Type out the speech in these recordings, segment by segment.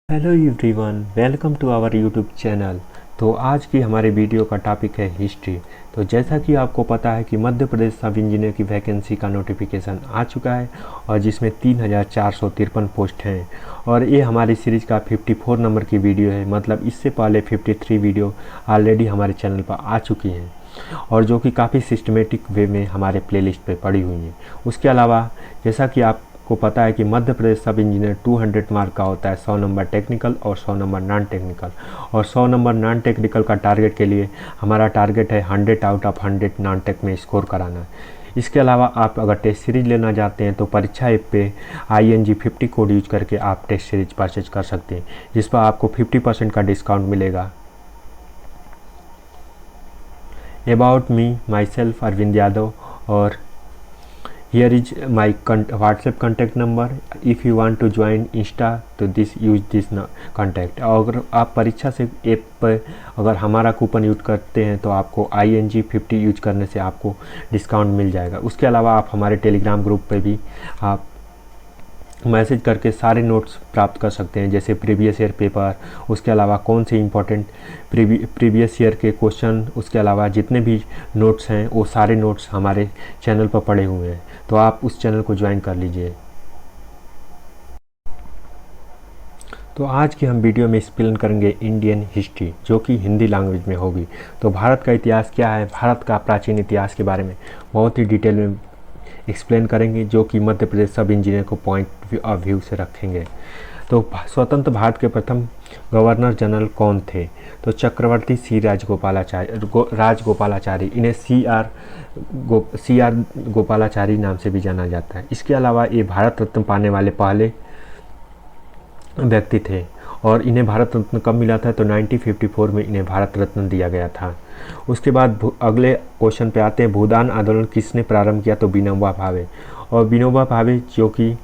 Hello everyone, welcome to our YouTube channel. तो आज की हमारे वीडियो का टॉपिक है हिस्ट्री। तो जैसा कि आपको पता है कि मध्य प्रदेश सब इंजीनियर की वैकेंसी का नोटिफिकेशन आ चुका है और जिसमें 3453 पोस्ट हैं और ये हमारी सीरीज़ का 54 नंबर की वीडियो है। मतलब इससे पहले 53 वीडियो ऑलरेडी हमारे चैनल पर आ चुकी हैं और जो कि काफ़ी सिस्टमेटिक वे में हमारे प्लेलिस्ट पे पड़ी हुई हैं। उसके अलावा जैसा कि आपको पता है कि मध्य प्रदेश सब इंजीनियर 200 मार्क का होता है, 100 नंबर टेक्निकल और 100 नंबर नॉन टेक्निकल। और 100 नंबर नॉन टेक्निकल का टारगेट के लिए हमारा टारगेट है 100 आउट ऑफ 100 नॉन टेक में स्कोर कराना। इसके अलावा आप अगर टेस्ट सीरीज लेना चाहते हैं तो परीक्षा ऐप पे ING50 कोड यूज करके आप टेस्ट सीरीज परचेज कर सकते हैं, जिस पर आपको 50% का डिस्काउंट मिलेगा। About me myself Arvind Yadav और here is my WhatsApp contact number. if you want to join Insta तो use this contact। अगर आप परीक्षा से ऐप पर अगर हमारा कूपन यूज करते हैं तो आपको ING50 यूज करने से आपको डिस्काउंट मिल जाएगा। उसके अलावा आप हमारे टेलीग्राम ग्रुप पे भी आप मैसेज करके सारे नोट्स प्राप्त कर सकते हैं, जैसे प्रीवियस ईयर पेपर, उसके अलावा कौन से इंपॉर्टेंट प्रीवियस ईयर के क्वेश्चन, उसके अलावा जितने भी नोट्स हैं वो सारे नोट्स हमारे चैनल पर पड़े हुए हैं। तो आप उस चैनल को ज्वाइन कर लीजिए। तो आज की हम वीडियो में एक्सप्लेन करेंगे इंडियन हिस्ट्री, जो कि हिंदी लैंग्वेज में होगी। तो भारत का इतिहास क्या है, भारत का प्राचीन इतिहास के बारे में बहुत ही डिटेल में एक्सप्लेन करेंगे, जो कि मध्य प्रदेश सब इंजीनियर को पॉइंट ऑफ व्यू से रखेंगे। तो स्वतंत्र भारत के प्रथम गवर्नर जनरल कौन थे? तो चक्रवर्ती सी राजगोपालाचारी, इन्हें CR गोपालाचारी नाम से भी जाना जाता है। इसके अलावा ये भारत रत्न पाने वाले पहले व्यक्ति थे और इन्हें भारत रत्न कब मिला था? तो 1954 में इन्हें भारत रत्न दिया गया था। उसके बाद अगले क्वेश्चन पे आते हैं, भूदान आंदोलन किसने प्रारंभ किया? तो विनोबा भावे। और विनोबा भावे जो कि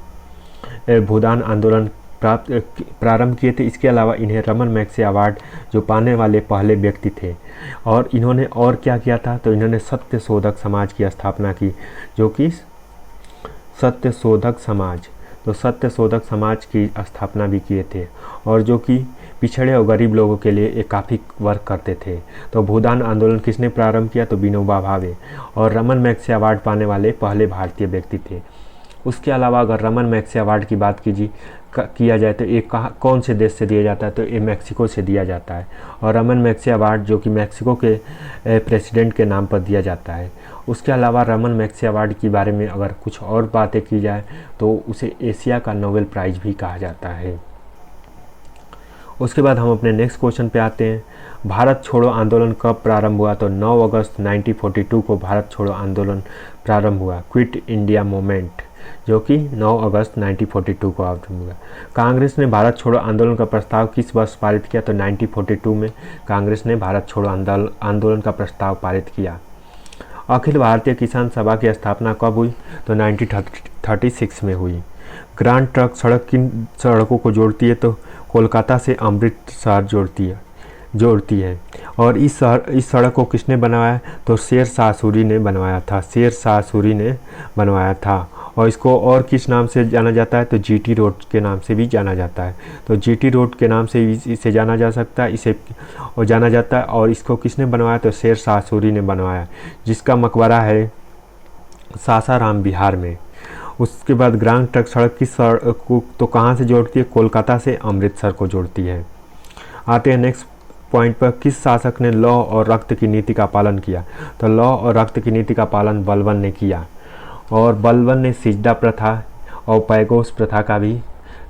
भूदान आंदोलन प्रारंभ किए थे। इसके अलावा इन्हें रमन मैग्सेसे अवार्ड जो पाने वाले पहले व्यक्ति थे। और इन्होंने और क्या किया था? तो इन्होंने सत्य शोधक समाज की स्थापना की, जो कि सत्य शोधक समाज, तो सत्य शोधक समाज की स्थापना भी किए थे और जो कि पिछड़े और गरीब लोगों के लिए एक काफ़ी वर्क करते थे। तो भूदान आंदोलन किसने प्रारंभ किया? तो विनोबा भावे। और रमन मैग्सेसे अवार्ड पाने वाले पहले भारतीय व्यक्ति थे। उसके अलावा अगर रमन मैग्सेसे अवार्ड की बात किया जाए तो ये कौन से देश से दिया जाता है? तो ये मैक्सिको से दिया जाता है। और रमन मैग्सेसे अवार्ड जो कि मैक्सिको के प्रेसिडेंट के नाम पर दिया जाता है। उसके अलावा रमन मैग्सेसे अवार्ड के बारे में अगर कुछ और बातें की जाए तो उसे एशिया का नोबेल प्राइज़ भी कहा जाता है। उसके बाद हम अपने नेक्स्ट क्वेश्चन पे आते हैं, भारत छोड़ो आंदोलन कब प्रारंभ हुआ? तो 9 अगस्त 1942 को भारत छोड़ो आंदोलन प्रारंभ हुआ, क्विट इंडिया मूवमेंट, जो कि 9 अगस्त 1942 को आरंभ हुआ। कांग्रेस ने भारत छोड़ो आंदोलन का प्रस्ताव किस वर्ष पारित किया? तो 1942 में कांग्रेस ने भारत छोड़ो आंदोलन का प्रस्ताव पारित किया। अखिल भारतीय किसान सभा की स्थापना कब हुई? तो 1936 में हुई। ग्रांड ट्रंक सड़क किन सड़कों को जोड़ती है? तो कोलकाता से अमृतसर जोड़ती है। और इस सड़क को किसने बनवाया? तो शेर शाह सूरी ने बनवाया था, शेर शाह सूरी ने बनवाया था। और इसको और किस नाम से जाना जाता है? तो GT रोड के नाम से भी जाना जाता है। तो GT रोड के नाम से इसे जाना जा सकता है, इसे और जाना जाता है। और इसको किसने बनवाया? तो शेर शाह सूरी ने बनवाया, जिसका मकबरा है सासाराम, बिहार में। उसके बाद ग्रांड ट्रंक सड़क किस सड़क को तो कहाँ से जोड़ती है? कोलकाता से अमृतसर को जोड़ती है। आते हैं नेक्स्ट पॉइंट पर, किस शासक ने लौ और रक्त की नीति का पालन किया? तो लौ और रक्त की नीति का पालन बलबन ने किया। और बलबन ने सिजदा प्रथा और पैगोस प्रथा का भी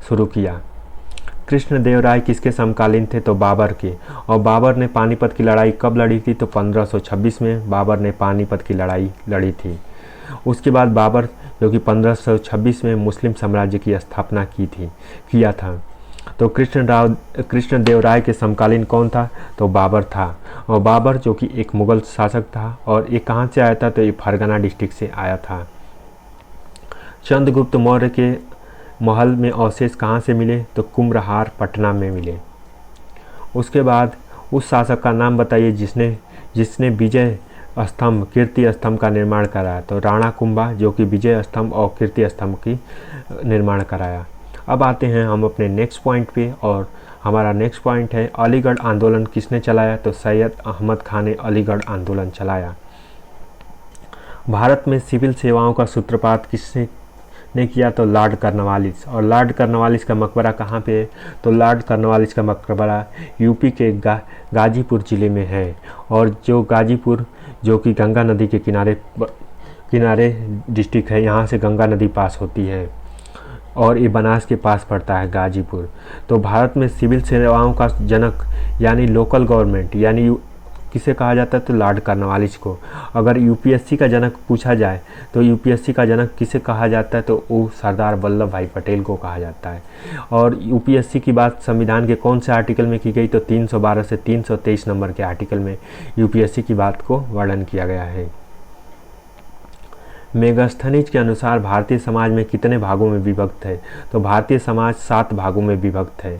शुरू किया। कृष्णदेवराय किसके समकालीन थे? तो बाबर के। और बाबर ने पानीपत की लड़ाई कब लड़ी थी? तो 1526 में बाबर ने पानीपत की लड़ाई लड़ी थी। उसके बाद बाबर जो कि 1526 में मुस्लिम साम्राज्य की स्थापना किया था। तो कृष्णदेवराय के समकालीन कौन था? तो बाबर था। और बाबर जो कि एक मुगल शासक था और ये कहाँ से आया था? तो ये फरगना डिस्ट्रिक्ट से आया था। चंद्रगुप्त मौर्य के महल में अवशेष कहाँ से मिले? तो कुम्भलहार, पटना में मिले। उसके बाद उस शासक का नाम बताइए जिसने विजय स्तंभ, कीर्ति स्तंभ का निर्माण कराया। तो राणा कुंभा जो कि विजय स्तंभ और कीर्ति स्तंभ की निर्माण कराया। अब आते हैं हम अपने नेक्स्ट पॉइंट पे और हमारा नेक्स्ट पॉइंट है अलीगढ़ आंदोलन किसने चलाया, तो सैयद अहमद खान ने अलीगढ़ आंदोलन चलाया। भारत में सिविल सेवाओं का सूत्रपात किसने ने किया, तो लॉर्ड कॉर्नवालिस। और लॉर्ड कॉर्नवालिस का मकबरा कहाँ पे है, तो लॉर्ड कॉर्नवालिस का मकबरा यूपी के गाजीपुर ज़िले में है। और जो गाजीपुर जो कि गंगा नदी के किनारे डिस्ट्रिक्ट है, यहाँ से गंगा नदी पास होती है और ये बनास के पास पड़ता है गाजीपुर। तो भारत में सिविल सेवाओं का जनक यानी लोकल गवर्नमेंट यानी किसे कहा जाता है, तो लॉर्ड कॉर्नवालिस को। अगर यूपीएससी का जनक पूछा जाए तो यूपीएससी का जनक किसे कहा जाता है, तो वो सरदार वल्लभ भाई पटेल को कहा जाता है। और यूपीएससी की बात संविधान के कौन से आर्टिकल में की गई, तो 312 से 323 नंबर के आर्टिकल में यूपीएससी की बात को वर्णन किया गया है। मेगास्थनीज के अनुसार भारतीय समाज में कितने भागों में विभक्त है, तो भारतीय समाज 7 भागों में विभक्त है।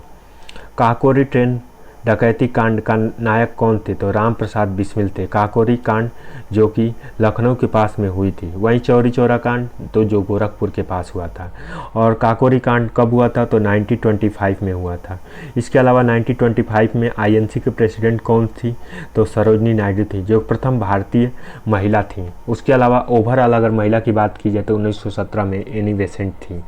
काकोरी ट्रेन डकैती कांड का नायक कौन थे, तो राम प्रसाद बिस्मिल थे। काकोरी कांड जो कि लखनऊ के पास में हुई थी, वहीं चौरी चौरा कांड तो जो गोरखपुर के पास हुआ था। और काकोरी कांड कब हुआ था, तो 1925 में हुआ था। इसके अलावा 1925 में आईएनसी के प्रेसिडेंट कौन थी, तो सरोजनी नायडू थी, जो प्रथम भारतीय महिला थी। उसके अलावा ओवरऑल अगर महिला की बात की जाए तो 1917 में एनी बेसेंट थी।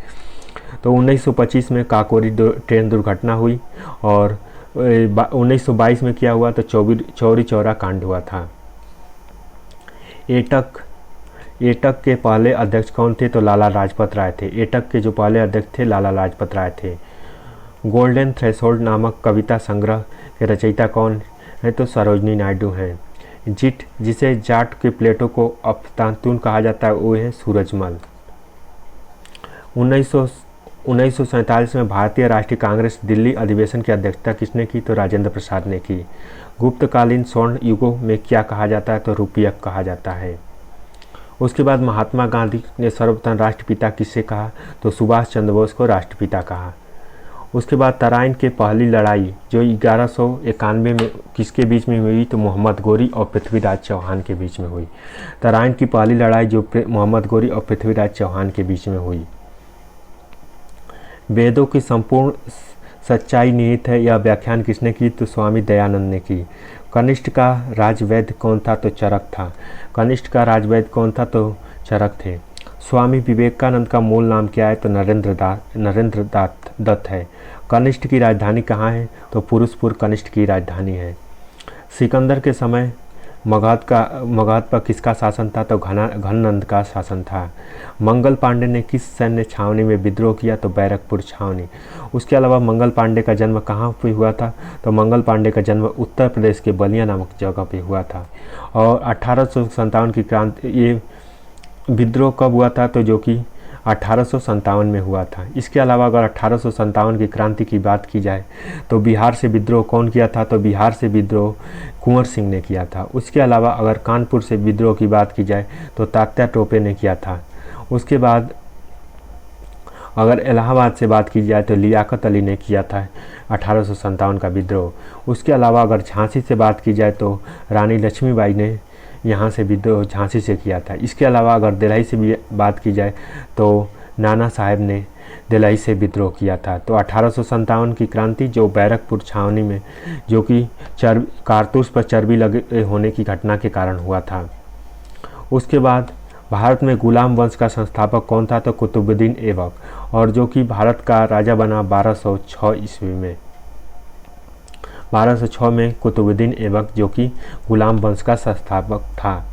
तो 1925 में काकोरी ट्रेन दुर्घटना हुई और 1922 में क्या हुआ, तो चौरी चौरा कांड हुआ था। एटक के पहले अध्यक्ष कौन थे, तो लाला लाजपत राय थे। एटक के जो पहले अध्यक्ष थे लाला लाजपत राय थे। गोल्डन थ्रेशोल्ड नामक कविता संग्रह के रचयिता कौन है, तो सरोजनी नायडू हैं। जिट जिसे जाट के प्लेटों को अफलातून कहा जाता है वो है सूरजमल। 1947 में भारतीय राष्ट्रीय कांग्रेस दिल्ली अधिवेशन की अध्यक्षता किसने की, तो राजेंद्र प्रसाद ने की। गुप्तकालीन स्वर्ण युगों में क्या कहा जाता है, तो रूपयक कहा जाता है। उसके बाद महात्मा गांधी ने सर्वप्रथम राष्ट्रपिता किसे कहा, तो सुभाष चंद्र बोस को राष्ट्रपिता कहा। उसके बाद तराइन के पहली लड़ाई जो 1191 में किसके बीच में हुई, तो मोहम्मद गोरी और पृथ्वीराज चौहान के बीच में हुई। तराइन की पहली लड़ाई जो मोहम्मद गोरी और पृथ्वीराज चौहान के बीच में हुई। वेदों की संपूर्ण सच्चाई निहित है, यह व्याख्यान किसने की, तो स्वामी दयानंद ने की। कनिष्ठ का राजवैद्य कौन था, तो चरक था। कनिष्ठ का राजवैद्य कौन था, तो चरक थे। स्वामी विवेकानंद का मूल नाम क्या है, तो नरेंद्र दत्त है। कनिष्ठ की राजधानी कहाँ है, तो पुरुषपुर कनिष्ठ की राजधानी है। सिकंदर के समय मगध पर किसका शासन था, तो घननंद का शासन था। मंगल पांडे ने किस सैन्य छावनी में विद्रोह किया, तो बैरकपुर छावनी। उसके अलावा मंगल पांडे का जन्म कहाँ पे हुआ था, तो मंगल पांडे का जन्म उत्तर प्रदेश के बलिया नामक जगह पे हुआ था। और 1857 की क्रांति, ये विद्रोह कब हुआ था, तो जो कि 1857 में हुआ था। इसके अलावा अगर 1857 की क्रांति की बात की जाए तो बिहार से विद्रोह कौन किया था, तो बिहार से विद्रोह कुंवर सिंह ने किया था। उसके अलावा अगर कानपुर से विद्रोह की बात की जाए तो तात्या टोपे ने किया था। उसके बाद अगर इलाहाबाद से बात की जाए तो लियाकत अली ने किया था 1857 का विद्रोह। उसके अलावा अगर झांसी से बात की जाए तो रानी लक्ष्मीबाई ने यहाँ से विद्रोह झांसी से किया था। इसके अलावा अगर दिल्ली से भी बात की जाए तो नाना साहेब ने दिल्ली से विद्रोह किया था। तो 1857 की क्रांति जो बैरकपुर छावनी में जो कि कारतूस पर चर्बी लगे होने की घटना के कारण हुआ था। उसके बाद भारत में गुलाम वंश का संस्थापक कौन था, तो कुतुबुद्दीन ऐबक, और जो कि भारत का राजा बना 1206 ईस्वी में। 1206 में कुतुबुद्दीन ऐबक जो कि गुलाम वंश का संस्थापक था।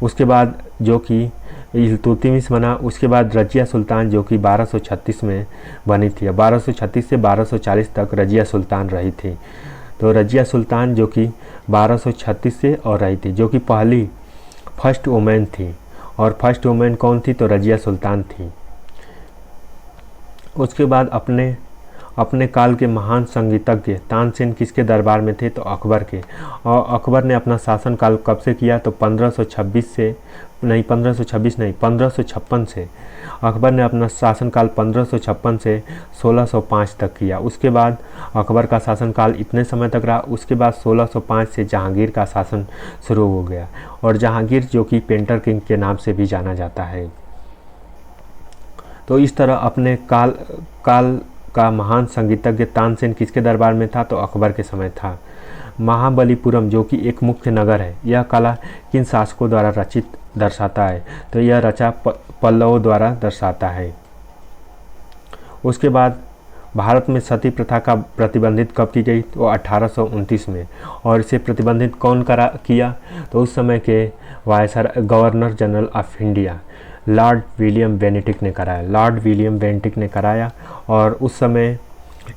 उसके बाद जो कि इल्तुतमिश बना। उसके बाद रजिया सुल्तान जो कि 1236 में बनी थी। 1236 से 1240 तक रजिया सुल्तान रही थी। तो रजिया सुल्तान जो कि 1236 से और रही थी, जो कि पहली फर्स्ट वुमेन थी। और फर्स्ट वुमेन कौन थी, तो रजिया सुल्तान थी। उसके बाद अपने काल के महान संगीतज्ञ तानसेन किसके दरबार में थे, तो अकबर के। और अकबर ने अपना शासनकाल कब से किया, तो 1556 से। अकबर ने अपना शासनकाल 1556 से 1605 तक किया। उसके बाद अकबर का शासनकाल इतने समय तक रहा। उसके बाद 1605 से जहांगीर का शासन शुरू हो गया, और जहांगीर जो कि पेंटर किंग के नाम से भी जाना जाता है। तो इस तरह अपने का महान संगीतज्ञ तानसेन किसके दरबार में था? तो अकबर के समय था। महाबलीपुरम जो कि एक मुख्य नगर है, यह कला किन शासकों द्वारा रचित दर्शाता है? तो यह रचा पल्लवों द्वारा दर्शाता है। उसके बाद भारत में सती प्रथा का प्रतिबंधित कब की गई? तो 1829 में। और इसे प्रतिबंधित कौन किया? तो उस समय के governor general of India Lord William Bentinck ने कराया। लॉर्ड विलियम बेनेटिक ने कराया। और उस समय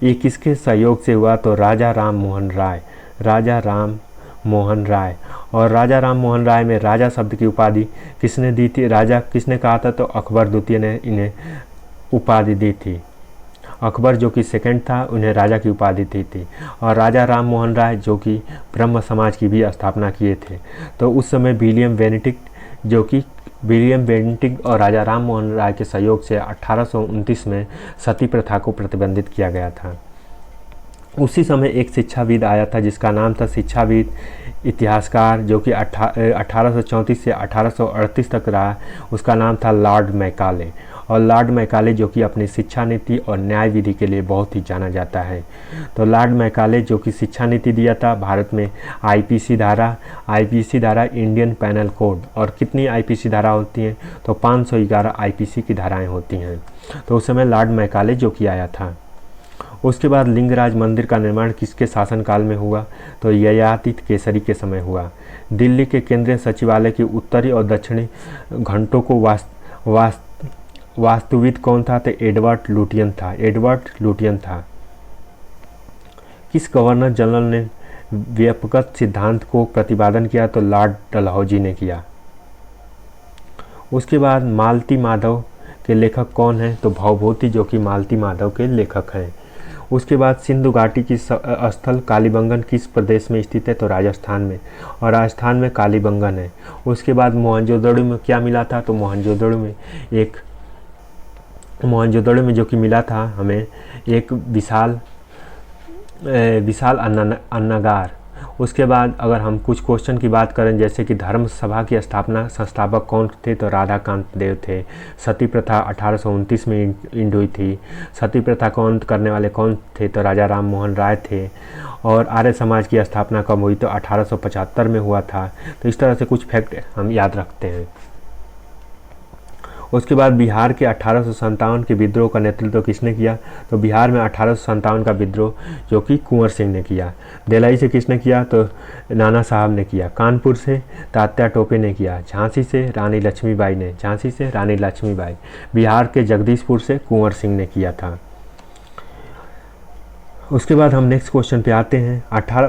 ये किसके सहयोग से हुआ? तो राजा राम मोहन राय। राजा राम मोहन राय। और राजा राम मोहन राय में राजा शब्द की उपाधि किसने दी थी? राजा किसने कहा था? तो अकबर द्वितीय ने इन्हें उपाधि दी थी। अकबर जो कि सेकंड था, उन्हें राजा की उपाधि दी थी। और राजा राम मोहन राय जो कि ब्रह्म समाज की भी स्थापना किए थे। तो उस समय विलियम बेनेटिक और राजा राम मोहन राय के सहयोग से 1829 में सती प्रथा को प्रतिबंधित किया गया था। उसी समय एक शिक्षाविद आया था जिसका नाम था शिक्षाविद इतिहासकार, जो कि 1834 से 1838 तक रहा। उसका नाम था लॉर्ड मैकाले। और लॉर्ड मैकाले जो कि अपनी शिक्षा नीति और न्याय विधि के लिए बहुत ही जाना जाता है। तो लॉर्ड मैकाले जो कि शिक्षा नीति दिया था भारत में आईपीसी धारा इंडियन पैनल कोड। और कितनी आईपीसी धारा होती हैं? तो 511 आईपीसी की धाराएं होती हैं। तो उस समय लॉर्ड मैकाले जो कि आया था। उसके बाद लिंगराज मंदिर का निर्माण किसके शासनकाल में हुआ? तो ययाति केसरी के समय हुआ। दिल्ली के केंद्रीय सचिवालय की उत्तरी और दक्षिणी घंटों को वास्तुविद कौन था? तो एडवर्ड लुटियन था। किस गवर्नर जनरल ने व्यापकत सिद्धांत को प्रतिपादन किया? तो लॉर्ड डलहौजी ने किया। उसके बाद मालती माधव के लेखक कौन हैं? तो भवभूति जो कि मालती माधव के लेखक हैं। उसके बाद सिंधु घाटी की स्थल कालीबंगन किस प्रदेश में स्थित है? तो राजस्थान में। और राजस्थान में कालीबंगन है। उसके बाद मोहनजोदड़ो में क्या मिला था? तो मोहनजोदड़ो में जो कि मिला था हमें एक विशाल अन्नागार। उसके बाद अगर हम कुछ क्वेश्चन की बात करें, जैसे कि धर्म सभा की संस्थापक कौन थे? तो राधाकांत देव थे। सती प्रथा 1829 में इंड हुई थी। सती प्रथा को अंत करने वाले कौन थे? तो राजा राम मोहन राय थे। और आर्य समाज की स्थापना कब हुई? तो 1875 में हुआ था। तो इस तरह से कुछ फैक्ट हम याद रखते हैं। उसके बाद बिहार के 1857 के विद्रोह का नेतृत्व किसने किया? तो बिहार में 1857 का विद्रोह जो कि कुंवर सिंह ने किया। देलाई से किसने किया? तो नाना साहब ने किया। कानपुर से तात्या टोपे ने किया। झांसी से रानी लक्ष्मीबाई। बिहार के जगदीशपुर से कुंवर सिंह ने किया था। उसके बाद हम नेक्स्ट क्वेश्चन पे आते हैं।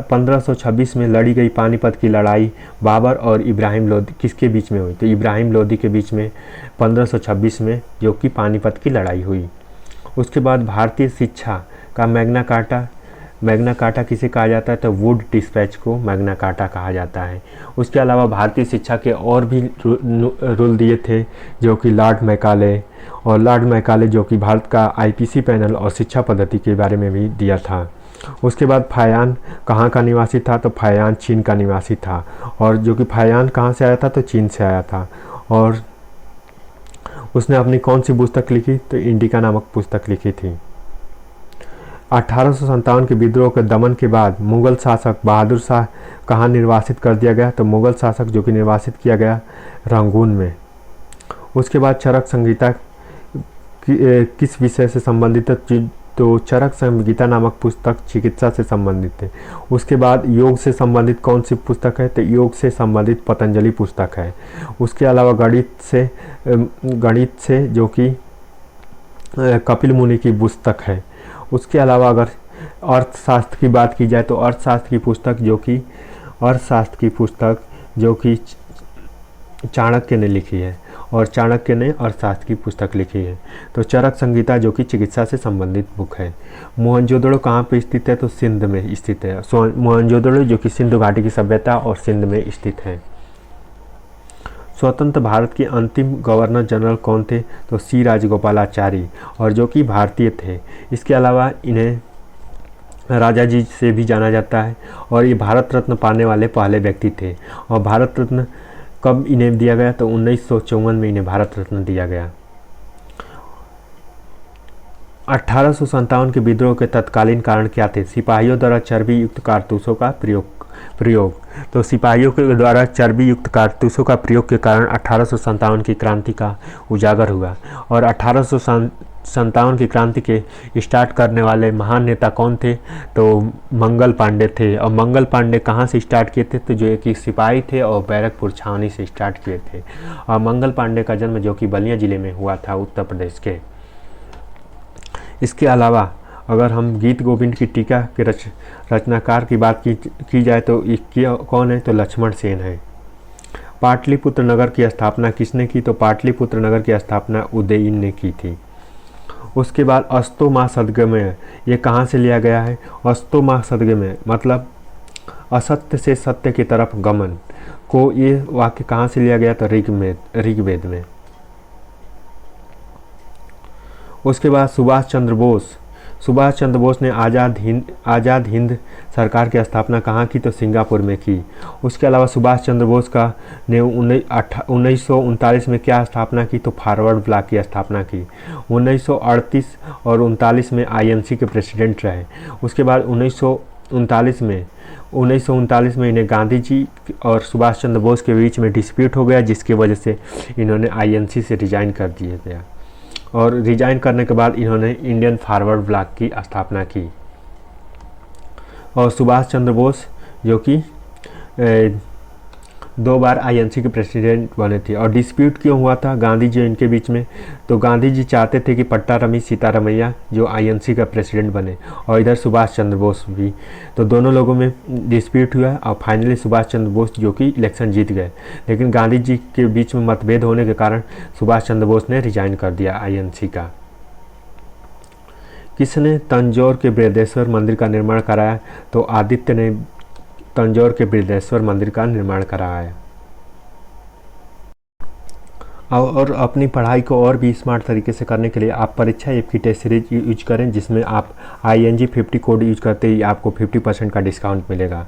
1526 में लड़ी गई पानीपत की लड़ाई बाबर और इब्राहिम लोदी किसके बीच में हुई? तो इब्राहिम लोदी के बीच में 1526 में जो कि पानीपत की लड़ाई हुई। उसके बाद भारतीय शिक्षा का मैग्ना कार्टा किसे कहा जाता है? तो वुड डिस्पैच को मैग्ना कार्टा कहा जाता है। उसके अलावा भारतीय शिक्षा के और भी रूल दिए थे जो कि लॉर्ड मैकाले जो कि भारत का आईपीसी पैनल और शिक्षा पद्धति के बारे में भी दिया था। उसके बाद फायान कहाँ का निवासी था? तो फायान चीन का निवासी था। और जो कि फायान कहाँ से आया था? तो चीन से आया था। और उसने अपनी कौन सी पुस्तक लिखी? तो इंडिका नामक पुस्तक लिखी थी। 1857 के विद्रोह के दमन के बाद मुगल शासक बहादुर शाह कहाँ निर्वासित कर दिया गया? तो मुगल शासक जो कि निर्वासित किया गया रंगून में। उसके बाद चरक संहिता किस विषय से संबंधित है? तो चरक संहिता नामक पुस्तक चिकित्सा से संबंधित है। उसके बाद योग से संबंधित कौन सी पुस्तक है? तो योग से संबंधित पतंजलि पुस्तक है। उसके अलावा गणित से जो कि कपिल मुनि की पुस्तक है। उसके अलावा अगर अर्थशास्त्र की बात की जाए तो अर्थशास्त्र की पुस्तक जो कि चाणक्य ने लिखी है। और चाणक्य ने अर्थशास्त्र की पुस्तक लिखी है। तो चरक संहिता जो कि चिकित्सा से संबंधित बुक है। मोहनजोदड़ो कहाँ पे स्थित है? तो सिंध में स्थित है। मोहनजोदड़ो जो कि सिंधु घाटी की सभ्यता और सिंध में स्थित है। स्वतंत्र भारत के अंतिम गवर्नर जनरल कौन थे? तो सी राजगोपालाचारी, और जो कि भारतीय थे। इसके अलावा इन्हें राजा जी से भी जाना जाता है। और ये भारत रत्न पाने वाले पहले व्यक्ति थे। और भारत रत्न कब इन्हें दिया गया? तो 1954 में इन्हें भारत रत्न दिया गया। 1857 के विद्रोह के तत्कालीन कारण क्या थे? सिपाहियों द्वारा चर्बी युक्त कारतूसों का प्रयोग। तो सिपाहियों के द्वारा चर्बी युक्त कारतूसों का प्रयोग के कारण 1857 की क्रांति का उजागर हुआ। और 1857 की क्रांति के स्टार्ट करने वाले महान नेता कौन थे? तो मंगल पांडे थे। और मंगल पांडे कहाँ से स्टार्ट किए थे? तो जो एक सिपाही थे और बैरकपुर छावनी से स्टार्ट किए थे। और मंगल पांडे का जन्म जो कि बलिया जिले में हुआ था, उत्तर प्रदेश के। इसके अलावा अगर हम गीत गोविंद की टीका के रचनाकार की बात की जाए तो कौन है? तो लक्ष्मण सेन है। पाटलिपुत्र नगर की स्थापना किसने की? तो पाटलिपुत्र नगर की स्थापना उदयन ने की थी। उसके बाद अस्तो माँ सद्गमय, ये कहाँ से लिया गया है? अस्तो माँ सद्गमय मतलब असत्य से सत्य की तरफ गमन को, ये वाक्य कहाँ से लिया गया? तो ऋग्वेद में। उसके बाद सुभाष चंद्र बोस ने आज़ाद हिंद सरकार की स्थापना कहाँ की? तो सिंगापुर में की। उसके अलावा सुभाष चंद्र बोस का ने 1939 में क्या स्थापना की? तो फॉरवर्ड ब्लॉक की स्थापना की। 1938 और 39 में आईएनसी के प्रेसिडेंट रहे। उसके बाद 1939 में इन्हें गांधी जी और सुभाष चंद्र बोस के बीच में डिस्प्यूट हो गया, जिसकी वजह से इन्होंने आईएनसी से रिजाइन कर दिया गया। और रिजाइन करने के बाद इन्होंने इंडियन फॉरवर्ड ब्लॉक की स्थापना की। और सुभाष चंद्र बोस जो कि 2 बार आईएनसी के प्रेसिडेंट बने थे। और डिस्प्यूट क्यों हुआ था गांधी जी इनके बीच में? तो गांधी जी चाहते थे कि पट्टारमी सीतारमैया जो आईएनसी का प्रेसिडेंट बने, और इधर सुभाष चंद्र बोस भी। तो दोनों लोगों में डिस्प्यूट हुआ और फाइनली सुभाष चंद्र बोस जो कि इलेक्शन जीत गए। लेकिन गांधी जी के बीच में मतभेद होने के कारण सुभाष चंद्र बोस ने रिजाइन कर दिया आईएनसी का। किसने तंजौर के बृहदेश्वर मंदिर का निर्माण कराया? तो आदित्य ने तंजौर के बृहदेश्वर मंदिर का निर्माण कराया। और अपनी पढ़ाई को और भी स्मार्ट तरीके से करने के लिए आप परीक्षा ऐप की टेस्ट सीरीज यूज करें, जिसमें आप ING 50 कोड यूज करते ही आपको 50% का डिस्काउंट मिलेगा।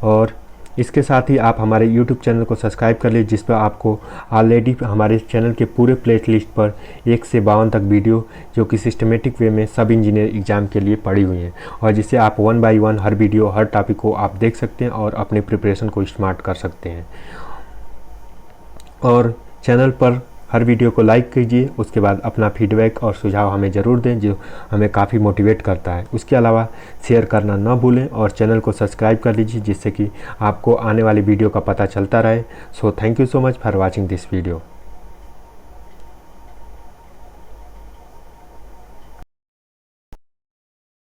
और इसके साथ ही आप हमारे YouTube चैनल को सब्सक्राइब कर लीजिए, जिस पर आपको ऑलरेडी हमारे चैनल के पूरे प्लेलिस्ट पर 1 से 52 तक वीडियो जो कि सिस्टमेटिक वे में सब इंजीनियर एग्ज़ाम के लिए पड़ी हुई हैं, और जिससे आप 1 बाय 1 हर वीडियो हर टॉपिक को आप देख सकते हैं और अपने प्रिपरेशन को स्मार्ट कर सकते हैं। और चैनल पर हर वीडियो को लाइक कीजिए, उसके बाद अपना फीडबैक और सुझाव हमें ज़रूर दें, जो हमें काफ़ी मोटिवेट करता है। उसके अलावा शेयर करना ना भूलें और चैनल को सब्सक्राइब कर लीजिए, जिससे कि आपको आने वाली वीडियो का पता चलता रहे। So thank you so much for watching this video.